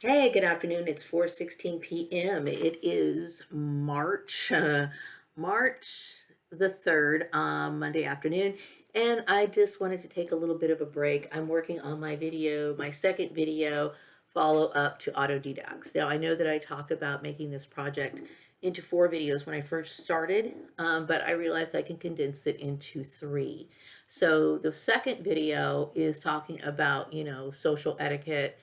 Hey, good afternoon. It's 4:16 p.m. It is March the 3rd, Monday afternoon, and I just wanted to take a little bit of a break. I'm working on my second video follow up to autodidacts. Now, I know that I talked about making this project into 4 videos when I first started, but I realized I can condense it into 3. So the second video is talking about, social etiquette,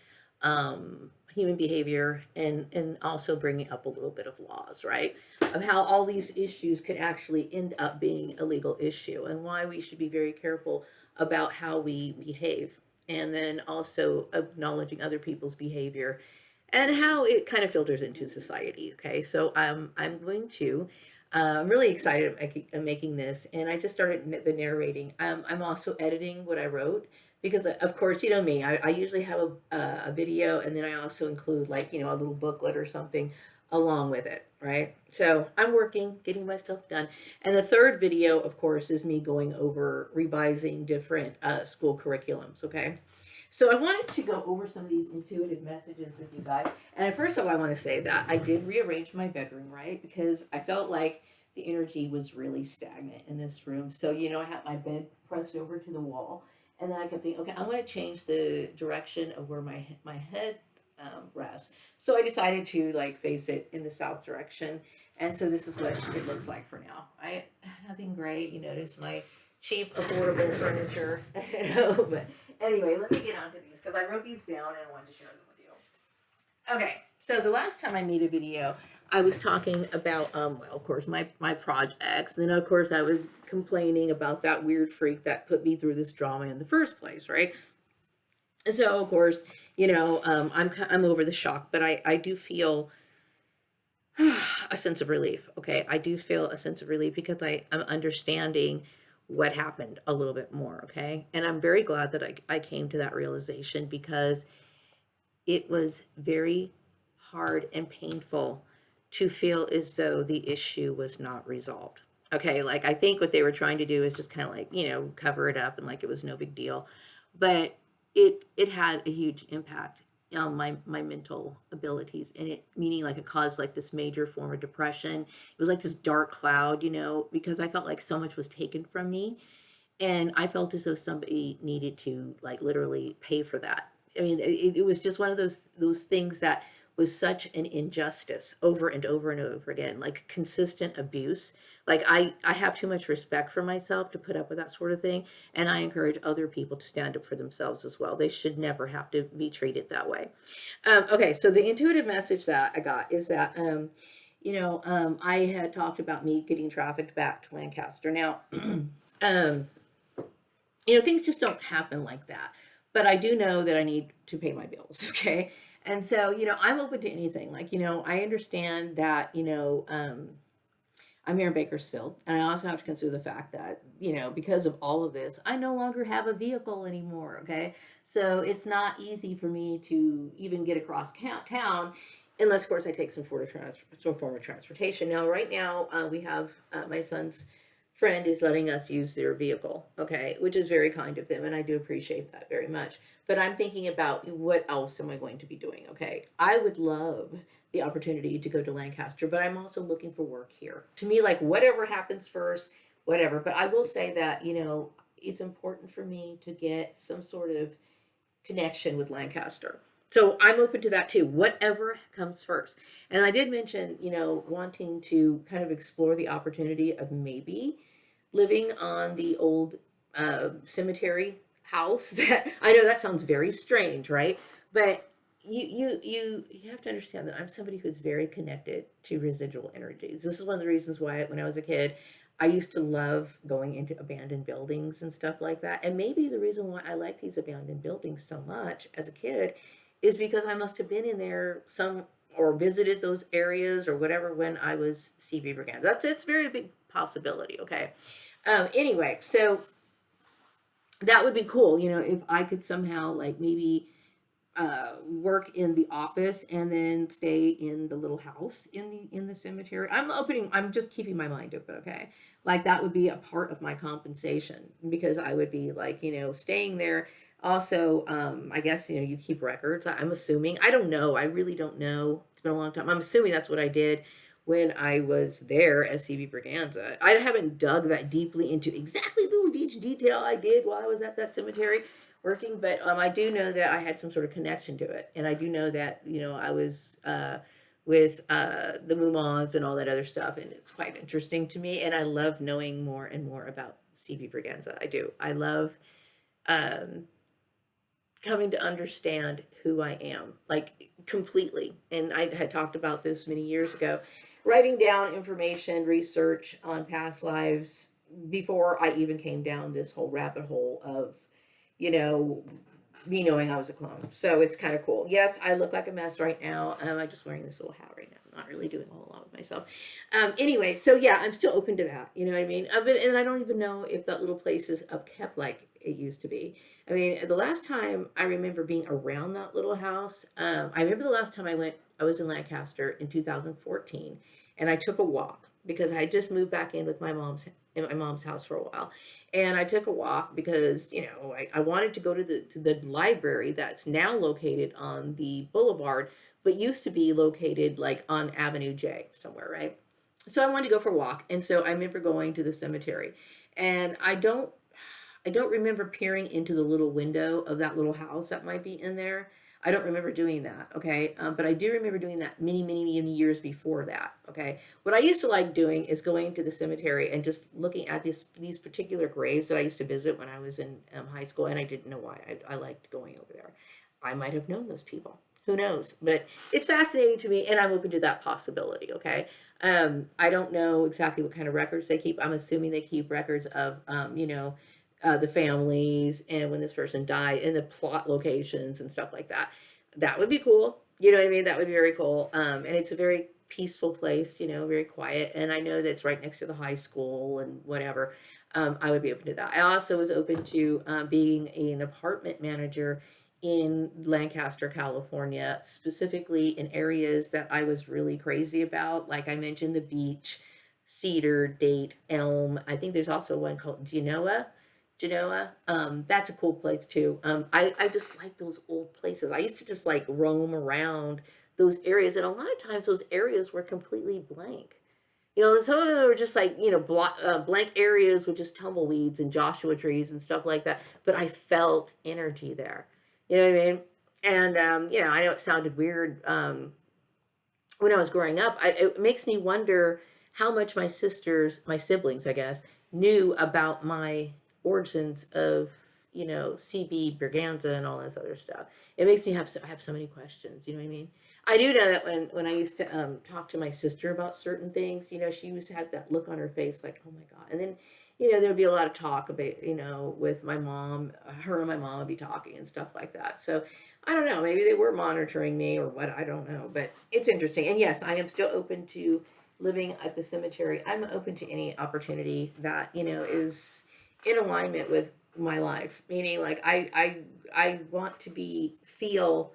human behavior, and also bringing up a little bit of laws, right? Of how all these issues could actually end up being a legal issue and why we should be very careful about how we behave. And then also acknowledging other people's behavior and how it kind of filters into society. Okay, so I'm going to. I'm really excited at making this, and I just started the narrating. I'm also editing what I wrote because, of course, you know me. I usually have a video, and then I also include like a little booklet or something along with it, right? So I'm working, getting my stuff done, and the third video, of course, is me going over revising different school curriculums. Okay, so I wanted to go over some of these intuitive messages with you guys. And first of all, I want to say that I did rearrange my bedroom, right? Because I felt like the energy was really stagnant in this room. So, I had my bed pressed over to the wall. And then I kept thinking, okay, I'm going to change the direction of where my head rests. So I decided to like face it in the south direction. And so this is what it looks like for now. Nothing great. You notice my cheap, affordable furniture. But anyway, let me get onto these because I wrote these down and I wanted to share them with you. Okay, so the last time I made a video, I was talking about, well, of course, my projects. And then, of course, I was complaining about that weird freak that put me through this drama in the first place, right? So, of course, I'm over the shock, but I do feel a sense of relief. Okay, I do feel a sense of relief because I'm understanding what happened a little bit more. Okay, and I'm very glad that I came to that realization because it was very hard and painful to feel as though the issue was not resolved. Okay, like I think what they were trying to do is just kind of like, cover it up and like it was no big deal. But it had a huge impact on my mental abilities, and it meaning like it caused like this major form of depression. It was like this dark cloud, because I felt like so much was taken from me, and I felt as though somebody needed to like literally pay for that. I mean, it was just one of those things that was such an injustice over and over and over again, like consistent abuse. Like I have too much respect for myself to put up with that sort of thing, and I encourage other people to stand up for themselves as well. They should never have to be treated that way. Okay, so the intuitive message that I got is that I had talked about me getting trafficked back to Lancaster. Now, um, things just don't happen like that. But I do know that I need to pay my bills, okay? And so, I'm open to anything. Like, I understand that, I'm here in Bakersfield, and I also have to consider the fact that, because of all of this, I no longer have a vehicle anymore, okay? So it's not easy for me to even get across town unless, of course, I take some form of transportation. Now, right now, we have my son's friend is letting us use their vehicle, okay, which is very kind of them, and I do appreciate that very much. But I'm thinking about what else am I going to be doing, okay? I would love the opportunity to go to Lancaster, but I'm also looking for work here. To me, like whatever happens first, whatever. But I will say that, it's important for me to get some sort of connection with Lancaster. So I'm open to that too, whatever comes first. And I did mention, wanting to kind of explore the opportunity of maybe living on the old cemetery house. That I know that sounds very strange, right? But you have to understand that I'm somebody who's very connected to residual energies. This is one of the reasons why when I was a kid, I used to love going into abandoned buildings and stuff like that. And maybe the reason why I like these abandoned buildings so much as a kid is because I must have been in there some or visited those areas or whatever when I was C. Beaver Gans. That's a very big possibility. Okay. Anyway, so that would be cool, if I could somehow like maybe work in the office and then stay in the little house in the cemetery. I'm just keeping my mind open, okay? Like that would be a part of my compensation because I would be like, staying there Also, I guess, you keep records. I'm assuming. I don't know. I really don't know. It's been a long time. I'm assuming that's what I did when I was there as CB Braganza. I haven't dug that deeply into exactly each detail I did while I was at that cemetery working, but I do know that I had some sort of connection to it, and I do know that I was with the Mumons and all that other stuff, and it's quite interesting to me, and I love knowing more and more about CB Braganza. I do. I love um, coming to understand who I am, like completely. And I had talked about this many years ago, writing down information, research on past lives before I even came down this whole rabbit hole of, you know, me knowing I was a clone. So it's kind of cool. Yes, I look like a mess right now. I'm just wearing this little hat right now. I'm not really doing a whole lot with myself. Anyway, so yeah, I'm still open to that. You know what I mean? And I don't even know if that little place is upkept like it used to be. I mean, the last time I remember being around that little house, I remember the last time I was in Lancaster in 2014, and I took a walk because I had just moved back in my mom's house for a while. And I took a walk because, I wanted to go to the library that's now located on the boulevard, but used to be located like on Avenue J somewhere, right? So I wanted to go for a walk. And so I remember going to the cemetery. And I don't remember peering into the little window of that little house that might be in there. I don't remember doing that, okay? But I do remember doing that many, many, many years before that, okay? What I used to like doing is going to the cemetery and just looking at these particular graves that I used to visit when I was in high school, and I didn't know why I liked going over there. I might have known those people. Who knows? But it's fascinating to me, and I'm open to that possibility, okay? I don't know exactly what kind of records they keep. I'm assuming they keep records of, the families and when this person died and the plot locations and stuff like that. That would be cool. You know what I mean? That would be very cool. And it's a very peaceful place, very quiet. And I know that it's right next to the high school and whatever. I would be open to that. I also was open to being an apartment manager in Lancaster, California, specifically in areas that I was really crazy about. Like I mentioned, the beach, Cedar, Date, Elm. I think there's also one called Genoa. That's a cool place too. I just like those old places. I used to just like roam around those areas, and a lot of times those areas were completely blank. Some of them were just like, blank areas with just tumbleweeds and Joshua trees and stuff like that. But I felt energy there. You know what I mean? And, I know it sounded weird when I was growing up. It makes me wonder how much my siblings, I guess, knew about my origins of, CB, Berganza, and all this other stuff. It makes me have so many questions. You know what I mean? I do know that when I used to talk to my sister about certain things, she used to have that look on her face like, oh my God. And then, there would be a lot of talk about, with my mom, her and my mom would be talking and stuff like that. So I don't know, maybe they were monitoring me or what, I don't know, but it's interesting. And yes, I am still open to living at the cemetery. I'm open to any opportunity that, is in alignment with my life, meaning like I want to feel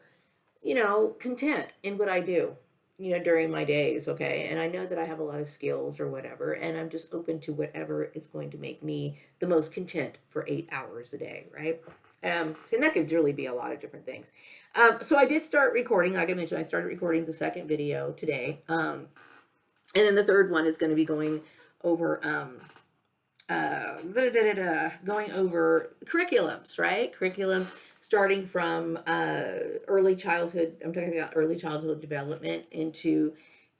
content in what I do, during my days, okay? And I know that I have a lot of skills or whatever, and I'm just open to whatever is going to make me the most content for 8 hours a day, right? And that could really be a lot of different things. So I did start recording, like I mentioned, I started recording the second video today. And then the third one is going to be going over going over curriculums, right? Curriculums starting from early childhood. I'm talking about early childhood development into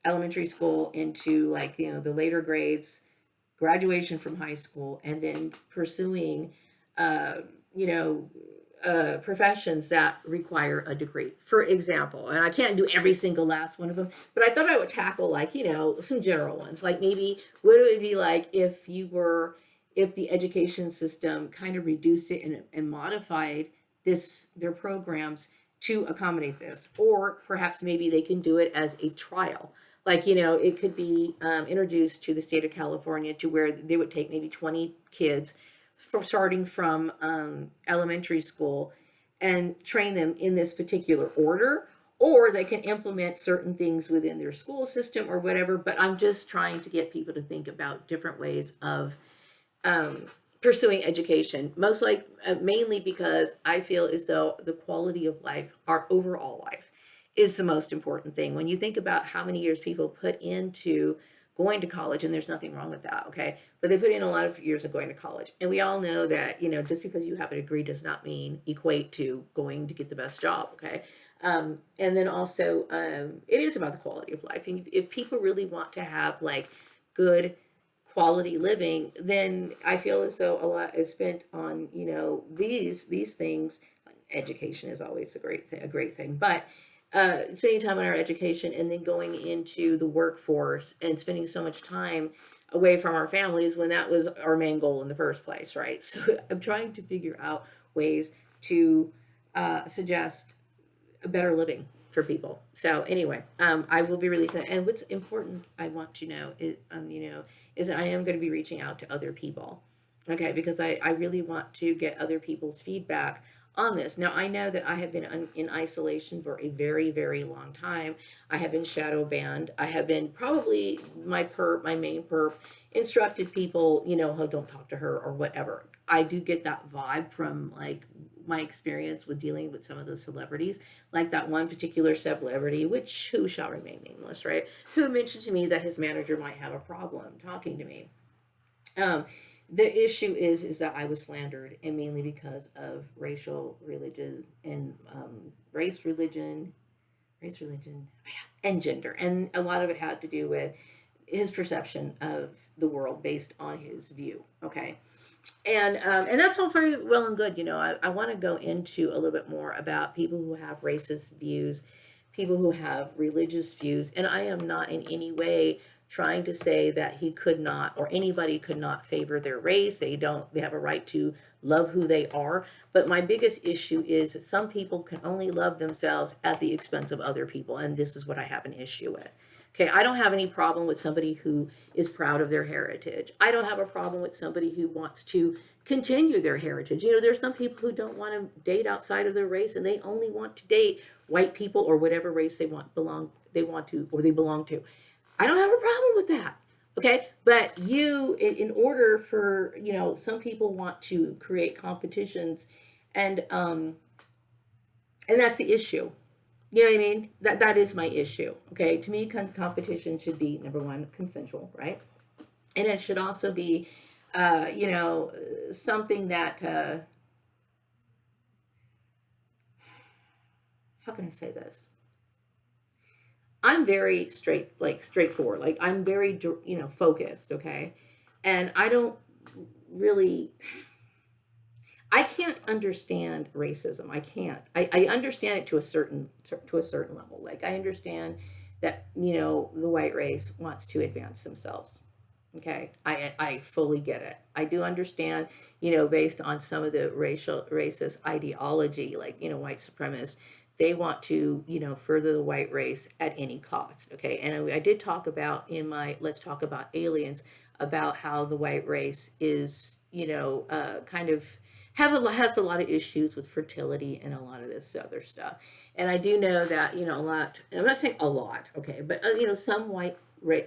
elementary school, into like, the later grades, graduation from high school, and then pursuing, you know, professions that require a degree, for example. And I can't do every single last one of them, but I thought I would tackle like, some general ones. Like maybe what it would be like if the education system kind of reduced it and modified their programs to accommodate this. Or perhaps maybe they can do it as a trial. Like, it could be introduced to the state of California to where they would take maybe 20 kids starting from elementary school and train them in this particular order, or they can implement certain things within their school system or whatever. But I'm just trying to get people to think about different ways of pursuing education, most like mainly because I feel as though the quality of life, our overall life, is the most important thing. When you think about how many years people put into going to college, and there's nothing wrong with that, okay, but they put in a lot of years of going to college, and we all know that, just because you have a degree does not mean equate to going to get the best job, okay. And then also, it is about the quality of life, and if people really want to have like good quality living, then I feel as though a lot is spent on, these things. Education is always a great thing, but spending time on our education and then going into the workforce and spending so much time away from our families when that was our main goal in the first place, right? So I'm trying to figure out ways to suggest a better living for people. So anyway, I will be releasing it. And what's important, I want to know is that I am going to be reaching out to other people. Okay, because I really want to get other people's feedback on this. Now, I know that I have been in isolation for a very, very long time. I have been shadow banned. I have been probably my main perp, instructed people, who don't talk to her or whatever. I do get that vibe from like my experience with dealing with some of those celebrities, like that one particular celebrity, who shall remain nameless, right? Who mentioned to me that his manager might have a problem talking to me. Um, the issue is that I was slandered, and mainly because of racial, religious, and race, religion, and gender, and a lot of it had to do with his perception of the world based on his view. Okay, and that's all very well and good. I want to go into a little bit more about people who have racist views, people who have religious views, and I am not in any way trying to say that he could not or anybody could not favor their race. They have a right to love who they are. But my biggest issue is that some people can only love themselves at the expense of other people, and this is what I have an issue with. Okay, I don't have any problem with somebody who is proud of their heritage. I don't have a problem with somebody who wants to continue their heritage. There's some people who don't want to date outside of their race, and they only want to date white people or whatever race they want to or they belong to. I don't have a problem with that. Okay, but in order for some people want to create competitions, and that's the issue. You know what I mean? That is my issue. Okay, to me, competition should be number one, consensual, right? And it should also be, something that. How can I say this? I'm very straightforward. Like I'm very, focused. Okay, and I don't really. I can't understand racism. I can't. I understand it to a certain level. Like I understand that the white race wants to advance themselves. Okay, I fully get it. I do understand, based on some of the racist ideology, like white supremacists, they want to further the white race at any cost. Okay, and I did talk about in my Let's Talk About Aliens about how the white race is kind of has a lot of issues with fertility and a lot of this other stuff. And I do know that a lot. And I'm not saying a lot, okay, but some white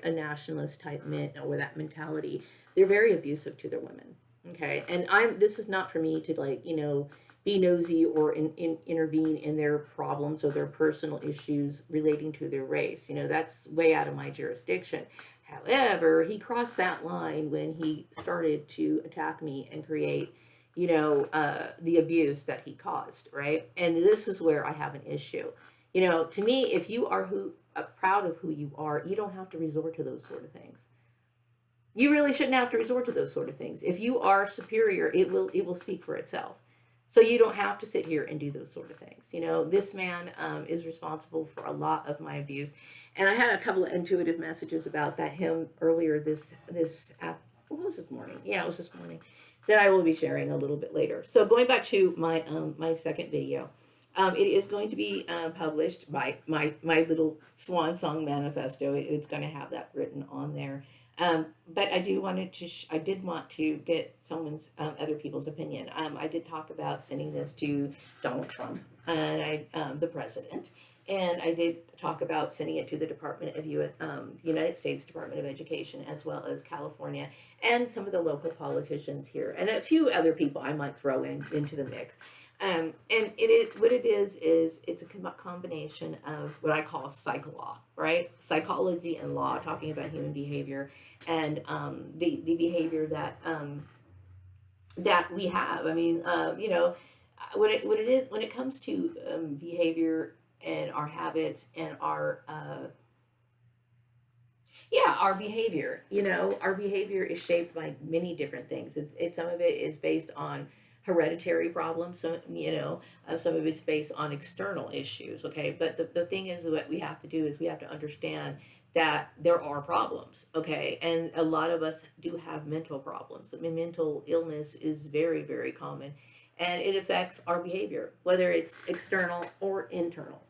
a nationalist type men or that mentality, they're very abusive to their women. Okay, and this is not for me to be nosy or intervene in their problems or their personal issues relating to their race. That's way out of my jurisdiction. However, he crossed that line when he started to attack me and create the abuse that he caused, right? And this is where I have an issue. To me, if you are proud of who you are, you don't have to resort to those sort of things. You really shouldn't have to resort to those sort of things. If you are superior, it will speak for itself. So you don't have to sit here and do those sort of things. This man is responsible for a lot of my abuse, and I had a couple of intuitive messages about that him earlier what was this morning? Yeah, it was this morning, that I will be sharing a little bit later. So going back to my second video, it is going to be published by my little Swan Song manifesto. It's going to have that written on there. But I did want to get someone's other people's opinion. I did talk about sending this to Donald Trump. and the president. And I did talk about sending it to the United States Department of Education, as well as California, and some of the local politicians here, and a few other people I might throw into the mix. And it is what it is it's a combination of what I call psych law, right? Psychology and law, talking about human behavior and the behavior that we have. I mean, what it is when it comes to behavior and our habits and our behavior. Our behavior is shaped by many different things. Some of it is based on hereditary problems. Some of it's based on external issues. Okay, but the thing is, what we have to do is we have to understand that there are problems. Okay, and a lot of us do have mental problems. I mean, mental illness is very, very common, and it affects our behavior, whether it's external or internal.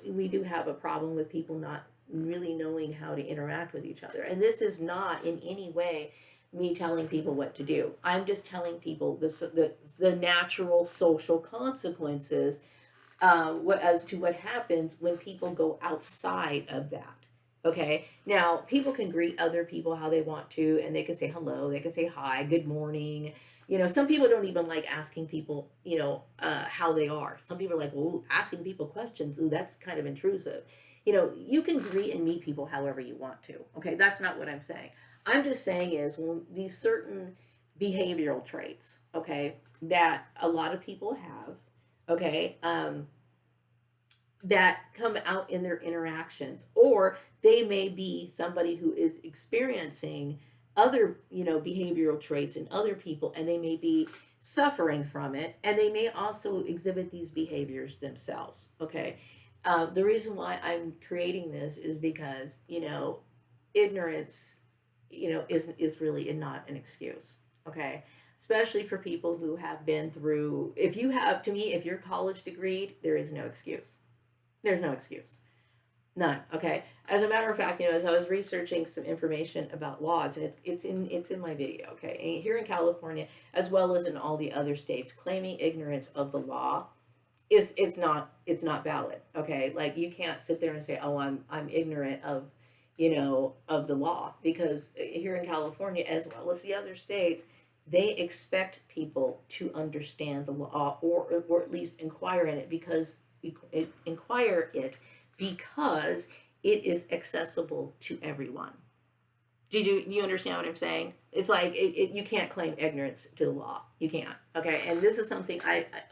We do have a problem with people not really knowing how to interact with each other. And this is not in any way me telling people what to do. I'm just telling people the natural social consequences as to what happens when people go outside of that. Okay, now people can greet other people how they want to, and they can say hello, they can say hi, good morning. Some people don't even like asking people, how they are. Some people are like, well, asking people questions, ooh, that's kind of intrusive. You can greet and meet people however you want to. Okay, that's not what I'm saying. I'm just saying is, when these certain behavioral traits, okay, that a lot of people have, okay, that come out in their interactions, or they may be somebody who is experiencing other, behavioral traits in other people, and they may be suffering from it, and they may also exhibit these behaviors themselves. Okay, the reason why I'm creating this is because ignorance, is really not an excuse. Okay, especially for people who have been through. If you're college degreed, there is no excuse. There's no excuse. None. Okay. As a matter of fact, as I was researching some information about laws, and it's in my video. Okay, and here in California, as well as in all the other states, claiming ignorance of the law it's not valid. Okay, like you can't sit there and say, oh, I'm ignorant of of the law, because here in California, as well as the other states, they expect people to understand the law, or at least inquire in it, because inquire it because it is accessible to everyone. You understand what I'm saying? It's like you can't claim ignorance to the law. You can't. Okay, and this is something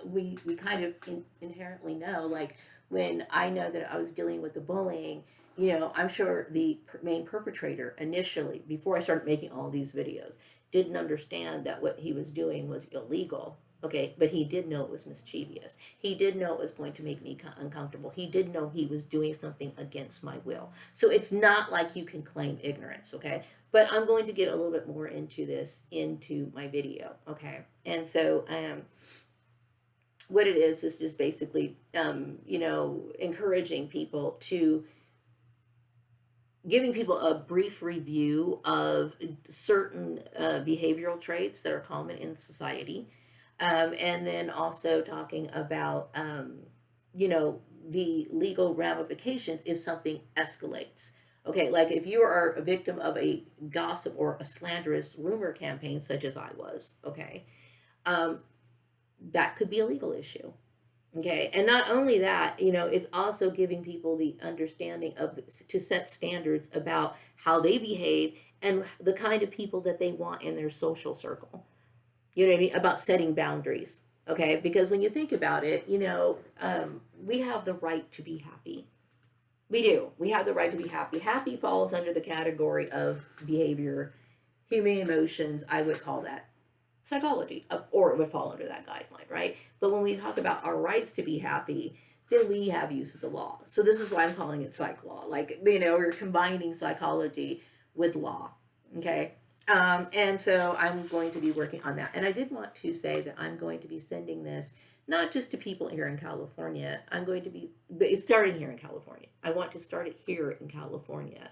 we kind of inherently know. Like, when I know that I was dealing with the bullying, I'm sure the main perpetrator initially, before I started making all these videos, didn't understand that what he was doing was illegal. Okay, but he did know it was mischievous. He did know it was going to make me uncomfortable. He did know he was doing something against my will. So it's not like you can claim ignorance, okay? But I'm going to get a little bit more into this into my video, okay? And so what it is just basically, encouraging people to, giving people a brief review of certain behavioral traits that are common in society. And then also talking about, the legal ramifications if something escalates. Okay, like if you are a victim of a gossip or a slanderous rumor campaign, such as I was, okay, that could be a legal issue. Okay, and not only that, it's also giving people the understanding to set standards about how they behave and the kind of people that they want in their social circle. You know what I mean? About setting boundaries. Okay, because when you think about it, we have the right to be happy. We do. We have the right to be happy. Happy falls under the category of behavior, human emotions. I would call that psychology, or it would fall under that guideline, right? But when we talk about our rights to be happy, then we have use of the law. So this is why I'm calling it psych law. Like, we're combining psychology with law. Okay. And so I'm going to be working on that. And I did want to say that I'm going to be sending this not just to people here in California. But it's starting here in California. I want to start it here in California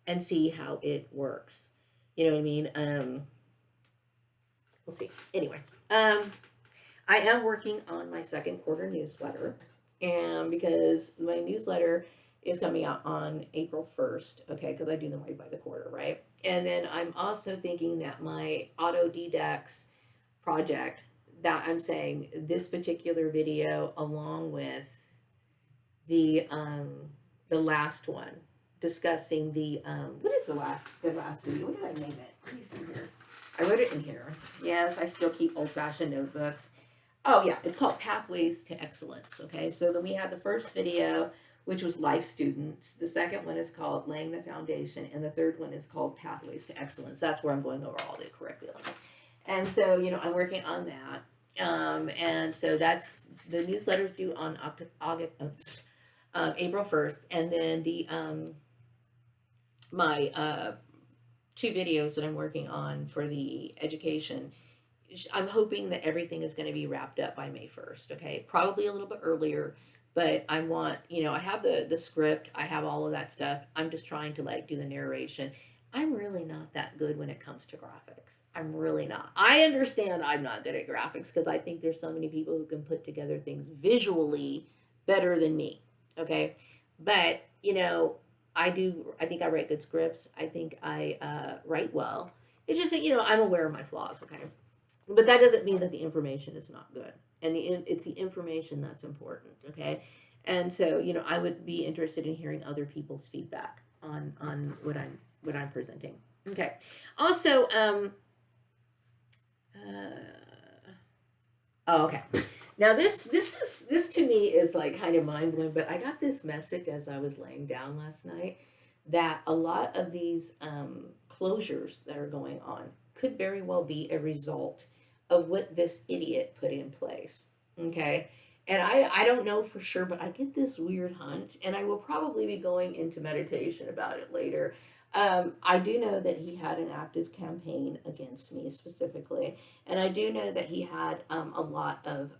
and see how it works. You know what I mean? We'll see. Anyway, I am working on my second quarter newsletter, and because my newsletter is coming out on April 1st, okay, because I do them right by the quarter, right? And then I'm also thinking that my autodidacts project, that I'm saying this particular video along with the last one discussing the what is the last video? What did I name it? Let me see here. I wrote it in here. Yes, I still keep old fashioned notebooks. Oh yeah, it's called Pathways to Excellence. Okay, so then we had the first video, which was Life Students. The second one is called Laying the Foundation, and the third one is called Pathways to Excellence. That's where I'm going over all the curriculums. And so, I'm working on that. And so that's the newsletter's due on April 1st, and then the my two videos that I'm working on for the education. I'm hoping that everything is going to be wrapped up by May 1st. Okay, probably a little bit earlier, but I want, I have the script, I have all of that stuff. I'm just trying to like do the narration. I'm really not that good when it comes to graphics. I'm really not. I understand I'm not good at graphics because I think there's so many people who can put together things visually better than me. Okay, but I think I write good scripts. I think I write well. It's just that I'm aware of my flaws. Okay, but that doesn't mean that the information is not good, and it's the information that's important. Okay, and so I would be interested in hearing other people's feedback on what I'm presenting. Okay, also oh, okay. Now this to me is like kind of mind blowing, but I got this message as I was laying down last night that a lot of these closures that are going on could very well be a result of what this idiot put in place. Okay. And I don't know for sure, but I get this weird hunch, and I will probably be going into meditation about it later. I do know that he had an active campaign against me specifically, and I do know that he had a lot of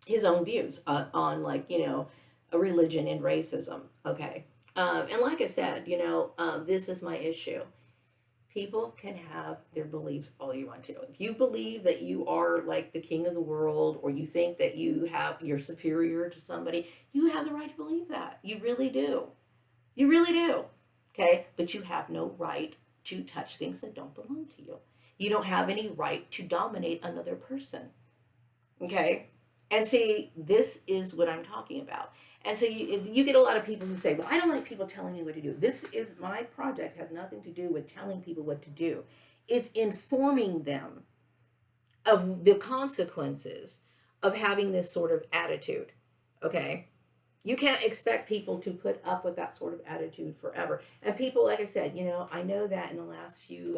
his own views on, like, a religion and racism. Okay. And like I said, this is my issue. People can have their beliefs all you want to. If you believe that you are like the king of the world, or you think that you're superior to somebody, you have the right to believe that. You really do. You really do. Okay? But you have no right to touch things that don't belong to you. You don't have any right to dominate another person. Okay? And see, this is what I'm talking about. And so you get a lot of people who say, well, I don't like people telling me what to do. My project has nothing to do with telling people what to do. It's informing them of the consequences of having this sort of attitude. Okay? You can't expect people to put up with that sort of attitude forever. And people, like I said, I know that in the last few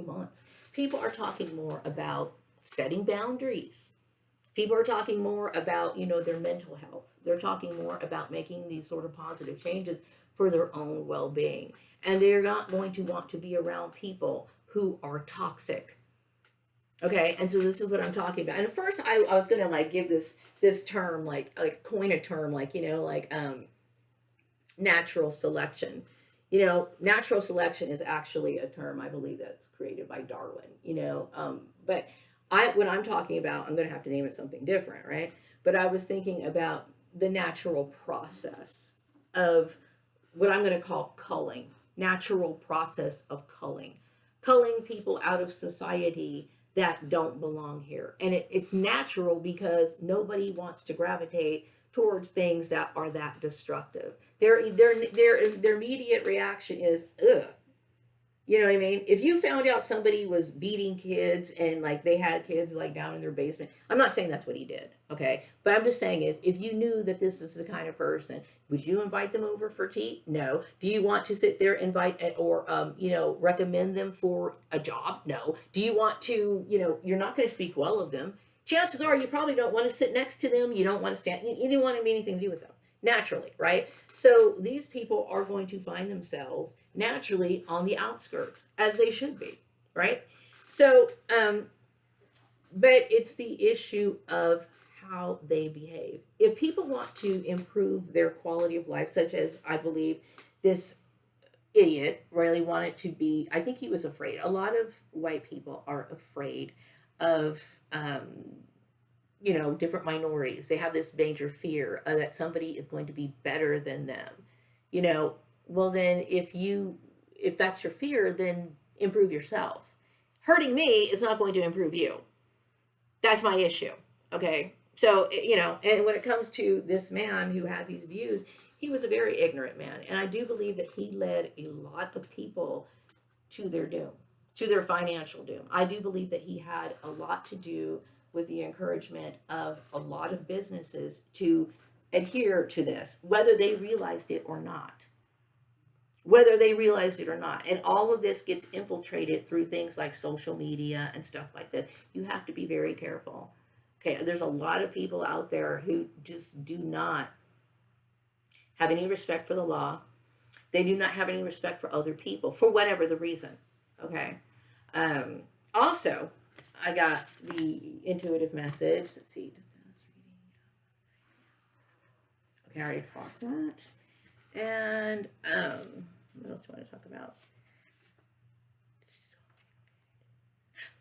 months, people are talking more about setting boundaries. People are talking more about, their mental health. They're talking more about making these sort of positive changes for their own well-being. And they're not going to want to be around people who are toxic. Okay, and so this is what I'm talking about. And at first I was gonna like give this term, like coin a term, like natural selection. Natural selection is actually a term, I believe, that's created by Darwin. But when I'm talking about, I'm going to have to name it something different, right? But I was thinking about the natural process of what I'm going to call culling, natural process of culling people out of society that don't belong here. And it's natural because nobody wants to gravitate towards things that are that destructive. Their immediate reaction is, ugh. You know what I mean? If you found out somebody was beating kids and like they had kids like down in their basement, I'm not saying that's what he did, okay? But I'm just saying is, if you knew that this is the kind of person, would you invite them over for tea? No. Do you want to sit there, invite or recommend them for a job? No. Do you want to, you're not going to speak well of them. Chances are you probably don't want to sit next to them. You don't want to stand. You don't want to have anything to do with them. Naturally, right? So these people are going to find themselves naturally on the outskirts, as they should be, right? So, but it's the issue of how they behave. If people want to improve their quality of life, such as I believe this idiot really wanted to be, I think he was afraid. A lot of white people are afraid of, different minorities. They have this major fear that somebody is going to be better than them. You know, well then if that's your fear, then improve yourself. Hurting me is not going to improve you. That's my issue. Okay. So, and when it comes to this man who had these views, he was a very ignorant man. And I do believe that he led a lot of people to their doom, to their financial doom. I do believe that he had a lot to do with the encouragement of a lot of businesses to adhere to this, whether they realized it or not. Whether they realized it or not. And all of this gets infiltrated through things like social media and stuff like that. You have to be very careful. Okay, there's a lot of people out there who just do not have any respect for the law. They do not have any respect for other people for whatever the reason. Okay. Also, I got the intuitive message. Let's see. Okay, I already talked that. And what else do I want to talk about?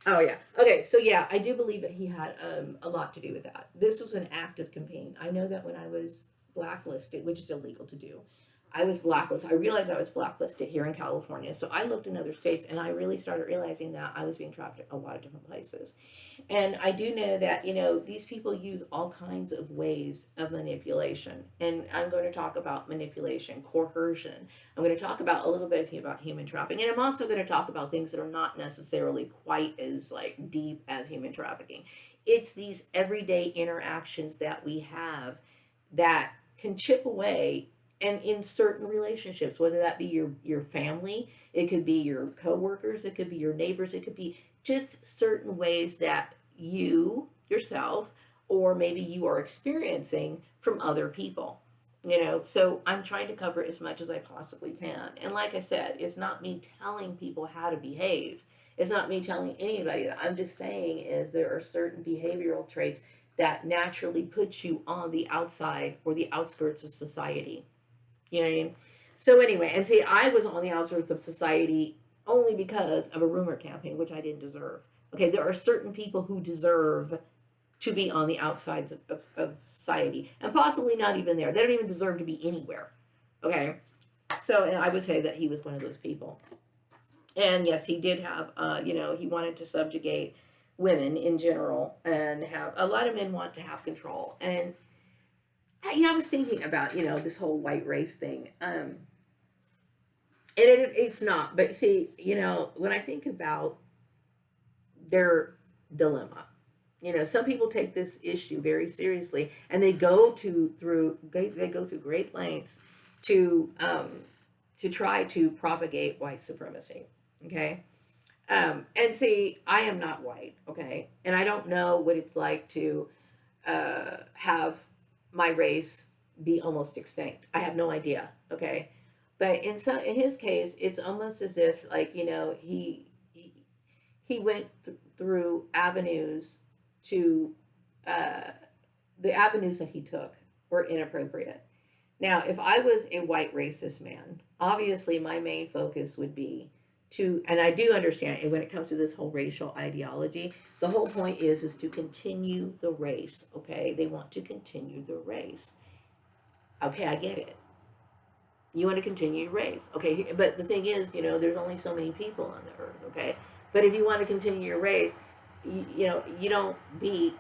Oh yeah. Okay. So yeah, I do believe that he had a lot to do with that. This was an active campaign. I know that when I was blacklisted, which is illegal to do, I was blacklisted. I realized I was blacklisted here in California. So I looked in other states and I really started realizing that I was being trapped at a lot of different places. And I do know that, these people use all kinds of ways of manipulation. And I'm going to talk about manipulation, coercion. I'm going to talk about a little bit about human trafficking. And I'm also going to talk about things that are not necessarily quite as deep as human trafficking. It's these everyday interactions that we have that can chip away and in certain relationships, whether that be your family, it could be your coworkers, it could be your neighbors, it could be just certain ways that you yourself or maybe you are experiencing from other people. So I'm trying to cover as much as I possibly can. And like I said, it's not me telling people how to behave. It's not me telling anybody that. I'm just saying is there are certain behavioral traits that naturally put you on the outside or the outskirts of society. You know what I mean? So anyway, and see, I was on the outskirts of society only because of a rumor campaign, which I didn't deserve. Okay, there are certain people who deserve to be on the outsides of society, and possibly not even there. They don't even deserve to be anywhere. Okay, so and I would say that he was one of those people. And yes, he did have, he wanted to subjugate women in general, and have a lot of men want to have control. And I was thinking about, this whole white race thing. And it's not. But see, when I think about their dilemma, some people take this issue very seriously, and they go through great lengths to try to propagate white supremacy. Okay. And see, I am not white. Okay. And I don't know what it's like to have my race be almost extinct. I have no idea. Okay. But in his case, it's almost as if he went through avenues to the avenues that he took were inappropriate. Now, if I was a white racist man, obviously my main focus would be and I do understand, and when it comes to this whole racial ideology, the whole point is to continue the race. Okay, they want to continue the race. Okay, I get it. You want to continue to race. Okay, but the thing is, there's only so many people on the earth. Okay, but if you want to continue your race, you don't beat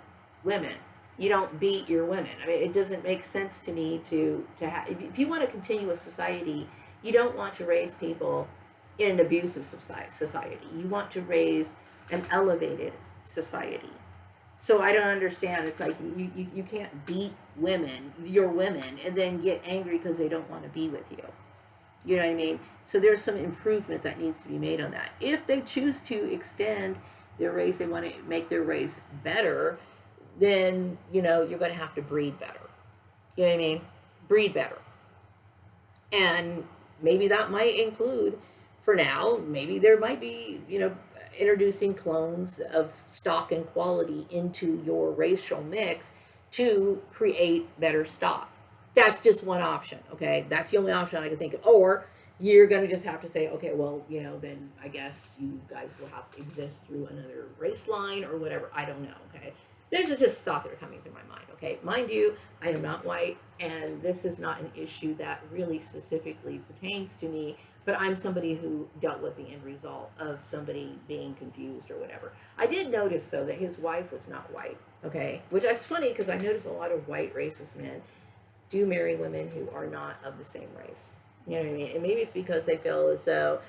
women. You don't beat your women. I mean, it doesn't make sense to me to have. If you want to continue a society, you don't want to raise people in an abusive society. You want to raise an elevated society. So I don't understand. It's like you can't beat your women, and then get angry because they don't want to be with you. You know what I mean? So there's some improvement that needs to be made on that. If they choose to extend their race, they want to make their race better, then, you're going to have to breed better. You know what I mean? Breed better. And maybe that might include, for now, maybe there might be, introducing clones of stock and quality into your racial mix to create better stock. That's just one option, okay? That's the only option I can think of. Or you're going to just have to say, okay, well, then I guess you guys will have to exist through another race line or whatever. I don't know. Okay. This is just thoughts that are coming through my mind. Okay. Mind you, I am not white, and this is not an issue that really specifically pertains to me, but I'm somebody who dealt with the end result of somebody being confused or whatever. I did notice, though, that his wife was not white. Okay. Which is funny because I notice a lot of white racist men do marry women who are not of the same race. You know what I mean? And maybe it's because they feel as though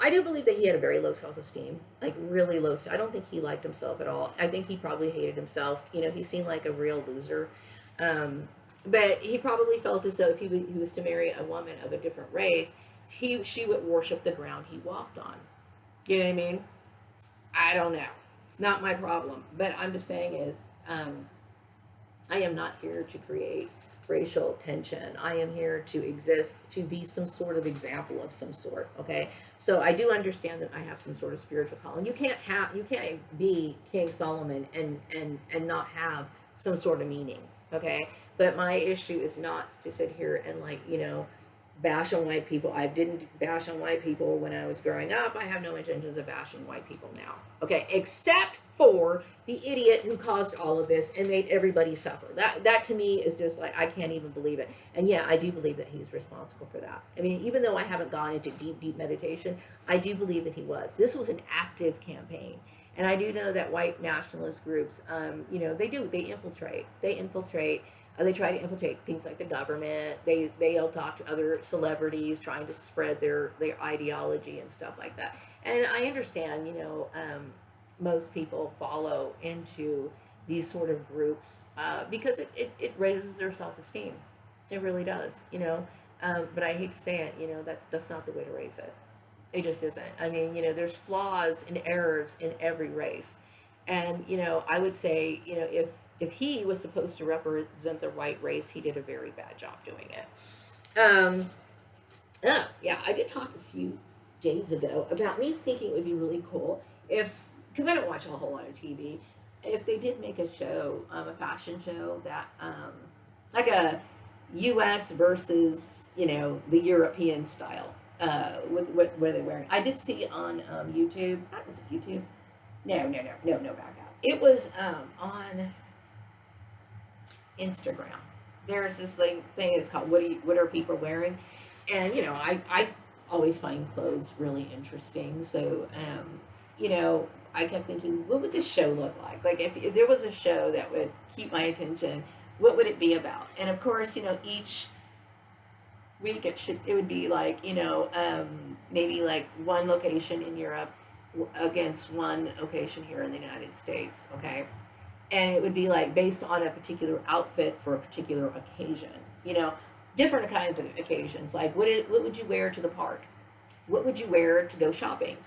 I do believe that he had a very low self-esteem, like really low. I don't think he liked himself at all. I think he probably hated himself. He seemed like a real loser. Um, but he probably felt as though if he was to marry a woman of a different race, she would worship the ground he walked on. You know what I mean? I don't know. It's not my problem. But I'm just saying is, I am not here to create racial tension. I am here to exist, to be some sort of example of some sort. Okay, so I do understand that I have some sort of spiritual calling. You can't be King Solomon and not have some sort of meaning. Okay, but my issue is not to sit here and bash on white people. I didn't bash on white people when I was growing up. I have no intentions of bashing white people now. Okay, except for the idiot who caused all of this and made everybody suffer. That to me is just like, I can't even believe it. And yeah, I do believe that he's responsible for that. I mean, even though I haven't gone into deep meditation, I do believe that he was. This was an active campaign. And I do know that white nationalist groups, they infiltrate. They try to infiltrate things like the government. They'll talk to other celebrities, trying to spread their ideology and stuff like that. And I understand, most people follow into these sort of groups because it raises their self-esteem. It really does, But I hate to say it, that's not the way to raise it. It just isn't. I mean, there's flaws and errors in every race. And, I would say, if he was supposed to represent the white race, he did a very bad job doing it. Yeah, I did talk a few days ago about me thinking it would be really cool if, because I don't watch a whole lot of TV, if they did make a show, a fashion show that, like a U.S. versus, the European style. What are they wearing? I did see on YouTube. Was it YouTube? No, back out. It was on Instagram. There's this thing that's called what are people wearing? And I always find clothes really interesting. So I kept thinking, what would this show look like? Like if there was a show that would keep my attention, what would it be about? And of course, each week it would be like maybe like one location in Europe against one location here in the United States. Okay, and it would be like based on a particular outfit for a particular occasion. Different kinds of occasions. Like what would you wear to the park? What would you wear to go shopping?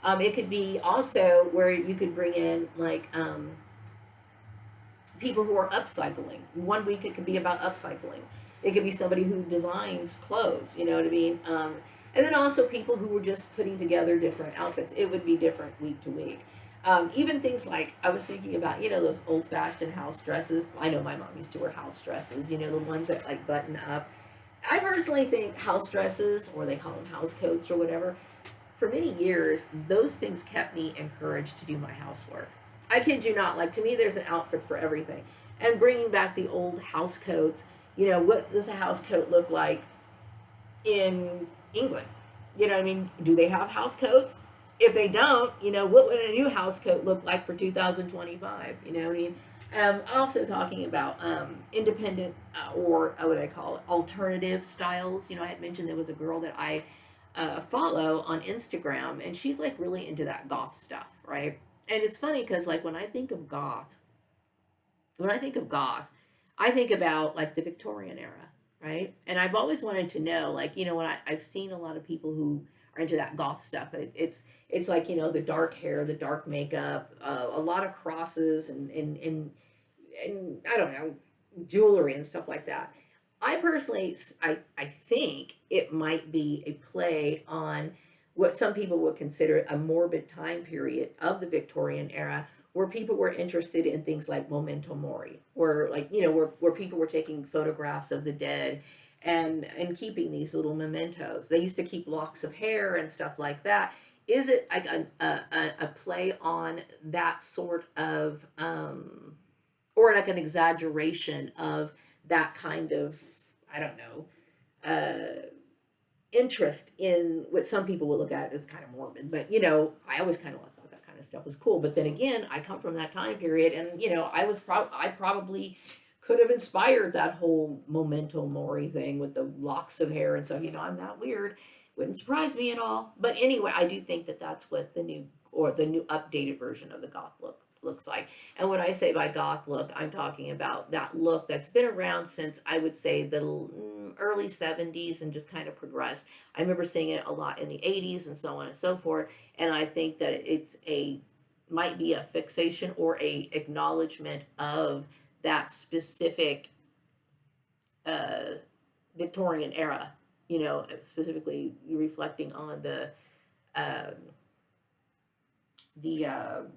It could be also where you could bring in like people who are upcycling. One week it could be about upcycling. It could be somebody who designs clothes. You know what I mean? And then also people who were just putting together different outfits. It would be different week to week. Even things like, I was thinking about, those old-fashioned house dresses. I know my mom used to wear house dresses, the ones that like button up. I personally think house dresses, or they call them house coats or whatever, for many years, those things kept me encouraged to do my housework. I kid you not, like to me, there's an outfit for everything. And bringing back the old house coats, what does a house coat look like in England? You know what I mean? Do they have house coats? If they don't, what would a new house coat look like for 2025? You know what I mean? Also talking about independent or what I call it, alternative styles. I had mentioned there was a girl that I follow on Instagram, and she's like really into that goth stuff, right? And it's funny because like when I think of goth, I think about like the Victorian era, right? And I've always wanted to know, like, when I've seen a lot of people who are into that goth stuff. It's like, the dark hair, the dark makeup, a lot of crosses and I don't know, jewelry and stuff like that. I personally, I think it might be a play on what some people would consider a morbid time period of the Victorian era, where people were interested in things like memento mori, where like, where people were taking photographs of the dead and keeping these little mementos. They used to keep locks of hair and stuff like that. Is it like a play on that sort of or like an exaggeration of that kind of, I don't know, interest in what some people would look at as kind of morbid. But I always kind of thought that kind of stuff was cool. But then again, I come from that time period, and I probably could have inspired that whole memento mori thing with the locks of hair and stuff. I'm that weird. Wouldn't surprise me at all. But anyway, I do think that that's what the new updated version of the goth look looks like. And when I say by goth look, I'm talking about that look that's been around since, I would say, the early 70s and just kind of progressed. I remember seeing it a lot in the 80s and so on and so forth. And I think that might be a fixation or a acknowledgement of that specific Victorian era, specifically reflecting on um, the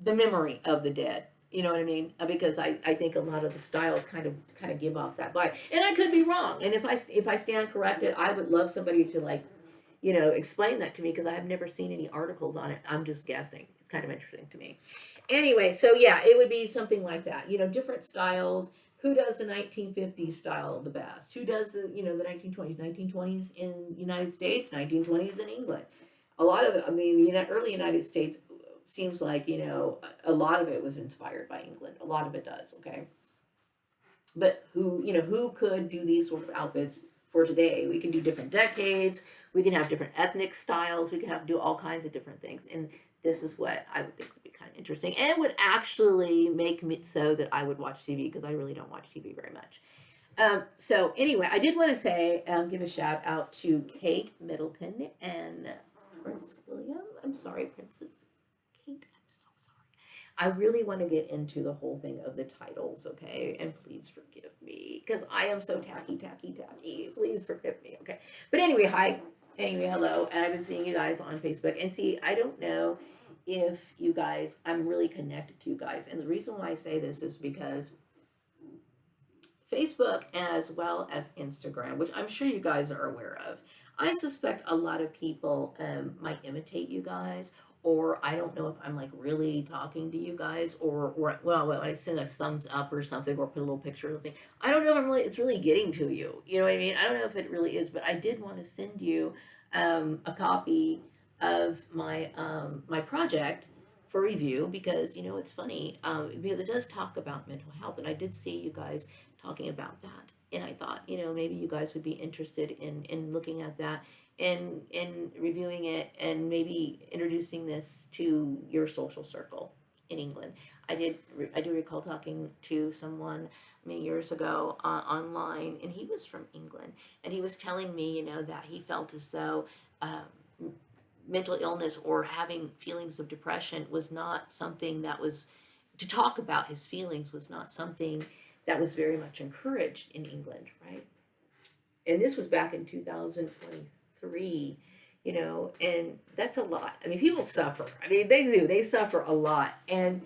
the memory of the dead. You know what I mean? Because I think a lot of the styles kind of give off that vibe, and I could be wrong. And if I stand corrected, I would love somebody to explain that to me, because I have never seen any articles on it. I'm just guessing. It's kind of interesting to me. Anyway, so yeah, it would be something like that. Different styles. Who does the 1950s style the best? Who does the 1920s? 1920s in United States, 1920s in England. A lot of it, I mean, the early United States seems like a lot of it was inspired by England. A lot of it does. Okay, but who could do these sort of outfits for today? We can do different decades. We can have different ethnic styles. We can do all kinds of different things. And this is what I would think would be kind of interesting, and would actually make me so that I would watch TV, because I really don't watch TV very much. So anyway, I did want to say, give a shout out to Kate Middleton and Prince William. I'm sorry, Princess Kate. I'm so sorry. I really want to get into the whole thing of the titles, okay? And please forgive me, because I am so tacky. Please forgive me, okay? But anyway, hi. Anyway, hello. And I've been seeing you guys on Facebook. And see, I don't know if you guys, I'm really connected to you guys. And the reason why I say this is because Facebook, as well as Instagram, which I'm sure you guys are aware of, I suspect a lot of people might imitate you guys, or I don't know if I'm like really talking to you guys, or well, when I send a thumbs up or something, or put a little picture or something, I don't know if it's really getting to you. You know what I mean? I don't know if it really is, but I did want to send you a copy of my project for review, because it's funny, because it does talk about mental health, and I did see you guys talking about that, and I thought maybe you guys would be interested in looking at that and reviewing it, and maybe introducing this to your social circle in England. I do recall talking to someone many years ago online, and he was from England, and he was telling me that he felt as though mental illness or having feelings of depression was not something that was, to talk about his feelings was not something that was very much encouraged in England, right? And this was back in 2023, and that's a lot. I mean, people suffer. I mean, they do. They suffer a lot. And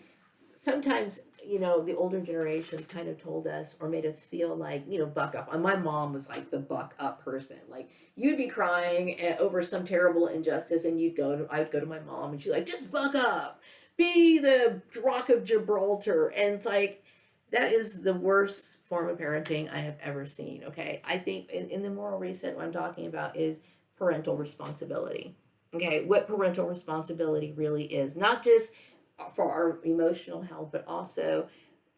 sometimes, the older generations kind of told us or made us feel like, buck up. And my mom was like the buck up person. Like, you'd be crying over some terrible injustice, and I'd go to my mom, and she's like, just buck up. Be the Rock of Gibraltar. And it's like, that is the worst form of parenting I have ever seen, okay? I think in the moral reset, what I'm talking about is parental responsibility, okay? What parental responsibility really is, not just for our emotional health, but also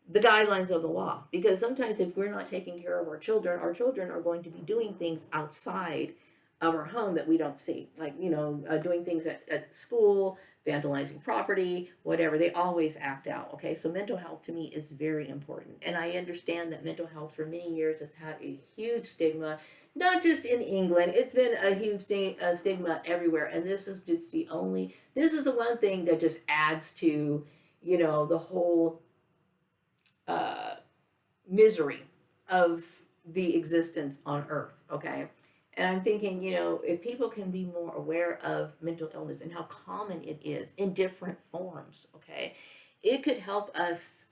the guidelines of the law. Because sometimes if we're not taking care of our children are going to be doing things outside of our home that we don't see. Like, doing things at school, vandalizing property, whatever. They always act out, okay? So mental health to me is very important. And I understand that mental health for many years has had a huge stigma, not just in England. It's been a huge stigma everywhere. And this is the one thing that just adds to, the whole misery of the existence on earth, okay? And I'm thinking, if people can be more aware of mental illness and how common it is in different forms, okay, it could help us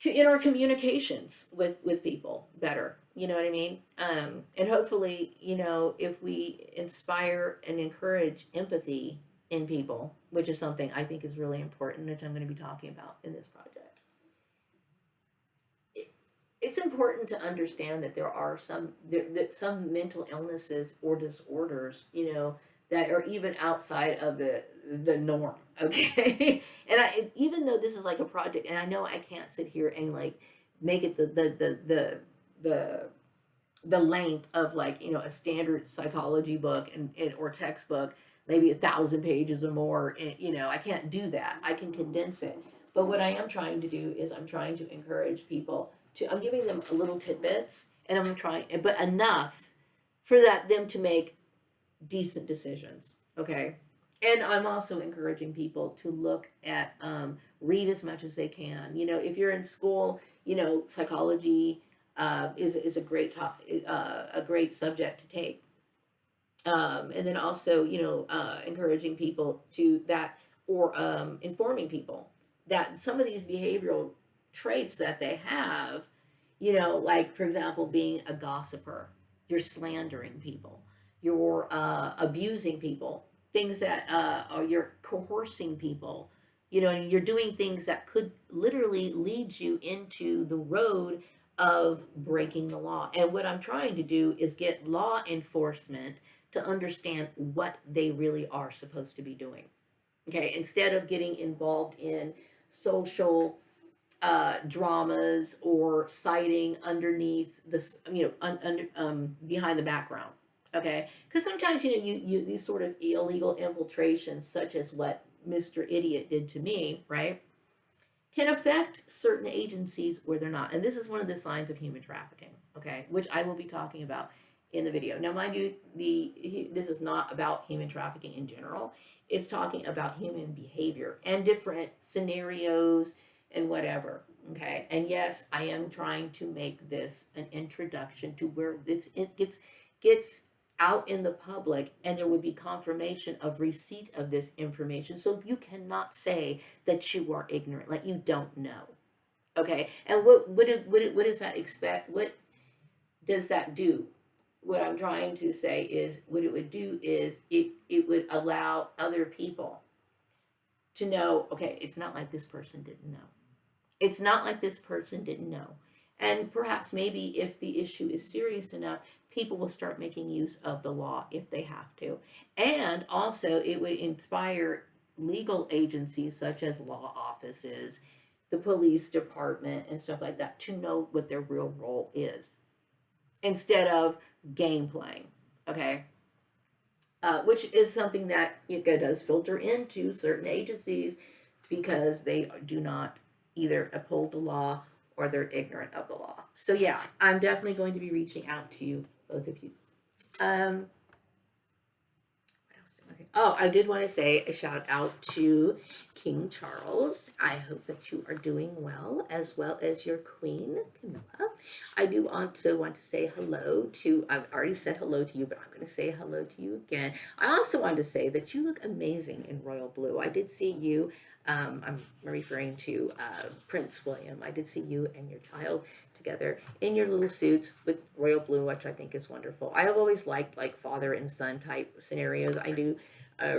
in our communications with people better. You know what I mean? And hopefully, if we inspire and encourage empathy in people, which is something I think is really important, which I'm going to be talking about in this project. It's important to understand that there are that some mental illnesses or disorders, that are even outside of the norm. Okay, and even though this is like a project, and I know I can't sit here and like make it the the length of like a standard psychology book and or textbook, maybe 1,000 pages or more. And, I can't do that. I can condense it. But what I am trying to do is I'm trying to encourage people to. I'm giving them a little tidbits, and I'm trying, but enough for them to make decent decisions. Okay. And I'm also encouraging people to look at, read as much as they can. If you're in school, psychology is a great subject to take. And then also, encouraging people to that, or informing people that some of these behavioral traits that they have, like for example, being a gossiper, you're slandering people, you're abusing people, things that or you're coercing people, and you're doing things that could literally lead you into the road of breaking the law. And what I'm trying to do is get law enforcement to understand what they really are supposed to be doing. Okay, instead of getting involved in social dramas or citing underneath this, behind the background. Okay, because sometimes you these sort of illegal infiltrations, such as what Mr. Idiot did to me, right, can affect certain agencies where they're not. And this is one of the signs of human trafficking, okay, which I will be talking about in the video. Now, mind you, this is not about human trafficking in general. It's talking about human behavior and different scenarios and whatever, okay? And yes, I am trying to make this an introduction to where it gets out in the public, and there would be confirmation of receipt of this information, so you cannot say that you are ignorant, like you don't know. Okay, and what does that expect? What does that do? What I'm trying to say is, what it would do is it would allow other people to know, okay, it's not like this person didn't know. It's not like this person didn't know. And perhaps maybe if the issue is serious enough, people will start making use of the law if they have to. And also, it would inspire legal agencies such as law offices, the police department, and stuff like that to know what their real role is instead of game playing. Okay. Which is something that does filter into certain agencies because they do not either uphold the law or they're ignorant of the law. So yeah, I'm definitely going to be reaching out to you, both of you. Oh, I did want to say a shout out to King Charles. I hope that you are doing well as your queen, Camilla. I do also want to say hello to, I've already said hello to you, but I'm going to say hello to you again. I also wanted to say that you look amazing in royal blue. I did see you, I'm referring to Prince William. I did see you and your child together in your little suits with royal blue, which I think is wonderful. I have always liked like father and son type scenarios. I do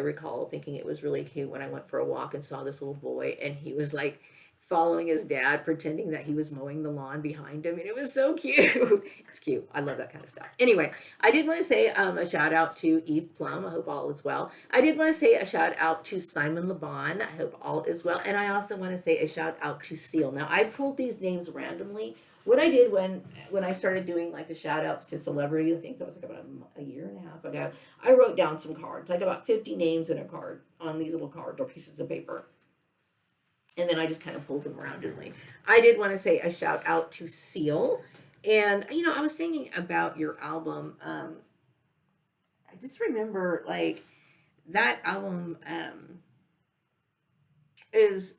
recall thinking it was really cute when I went for a walk and saw this little boy, and he was like following his dad, pretending that he was mowing the lawn behind him, and it was so cute. It's cute. I love that kind of stuff. Anyway, I did want to say a shout out to Eve Plum. I hope all is well. I did want to say a shout out to Simon LeBon. I hope all is well. And I also want to say a shout out to Seal. Now, I pulled these names randomly. What I did when I started doing like the shout outs to celebrity, I think that was like about a year and a half ago, I wrote down some cards, like about 50 names in a card on these little cards or pieces of paper. And then I just kind of pulled them randomly. I did want to say a shout out to Seal. And, I was thinking about your album. I just remember like that album is,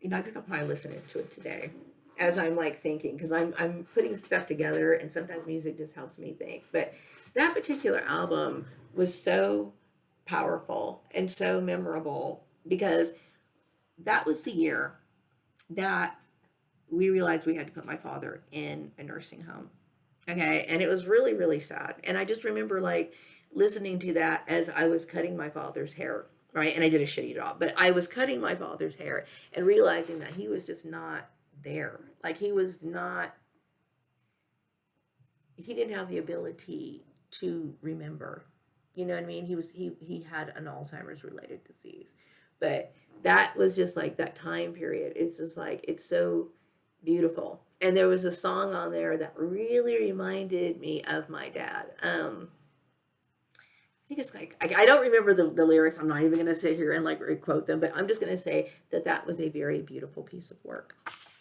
I think I'll probably listen to it today as I'm like thinking, because I'm putting stuff together, and sometimes music just helps me think. But that particular album was so powerful and so memorable because that was the year that we realized we had to put my father in a nursing home. Okay. And it was really, really sad. And I just remember like listening to that as I was cutting my father's hair. Right. And I did a shitty job, but I was cutting my father's hair and realizing that he was just not there. Like he was not, he didn't have the ability to remember. You know what I mean? He had an Alzheimer's related disease. But that was just like that time period. It's just like it's so beautiful. And there was a song on there that really reminded me of my dad. I think it's like I don't remember the lyrics. I'm not even going to sit here and like quote them, but I'm just going to say that that was a very beautiful piece of work.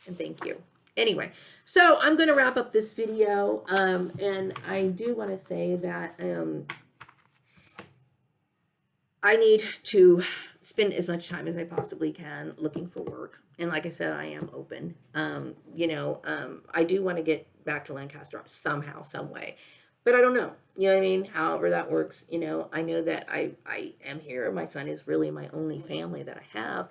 And thank you. Anyway, so I'm going to wrap up this video, and I do want to say that I need to spend as much time as I possibly can looking for work. And like I said, I am open. I do want to get back to Lancaster somehow, some way. But I don't know. You know what I mean? However that works, I know that I am here. My son is really my only family that I have.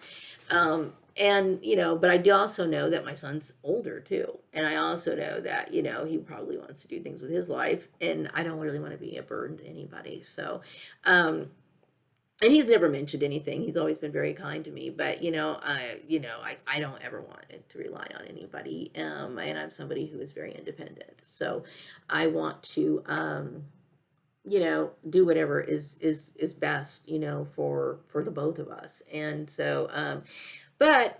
But I do also know that my son's older too. And I also know that, he probably wants to do things with his life. And I don't really want to be a burden to anybody. So, and he's never mentioned anything. He's always been very kind to me, but I don't ever want it to rely on anybody. And I'm somebody who is very independent. So I want to, do whatever is best, for the both of us. And so, but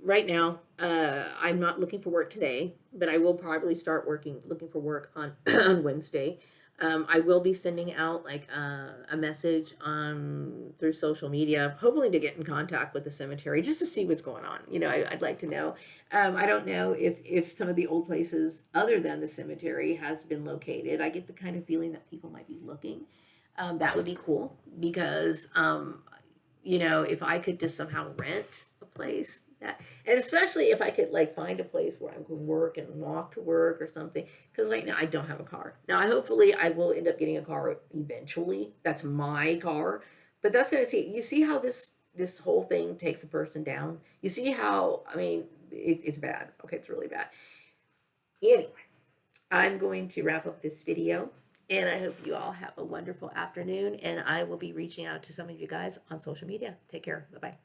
right now, I'm not looking for work today, but I will probably start looking for work on on Wednesday. I will be sending out like a message through social media, hopefully to get in contact with the cemetery just to see what's going on. I'd like to know. I don't know if some of the old places other than the cemetery has been located. I get the kind of feeling that people might be looking. That would be cool because if I could just somehow rent a place and especially if I could like find a place where I could work and walk to work or something, because right now I don't have a car. Now hopefully I will end up getting a car eventually. That's my car, but that's gonna see. You see how this whole thing takes a person down. You see how it's bad. Okay, it's really bad. Anyway, I'm going to wrap up this video. And I hope you all have a wonderful afternoon. And I will be reaching out to some of you guys on social media. Take care. Bye-bye.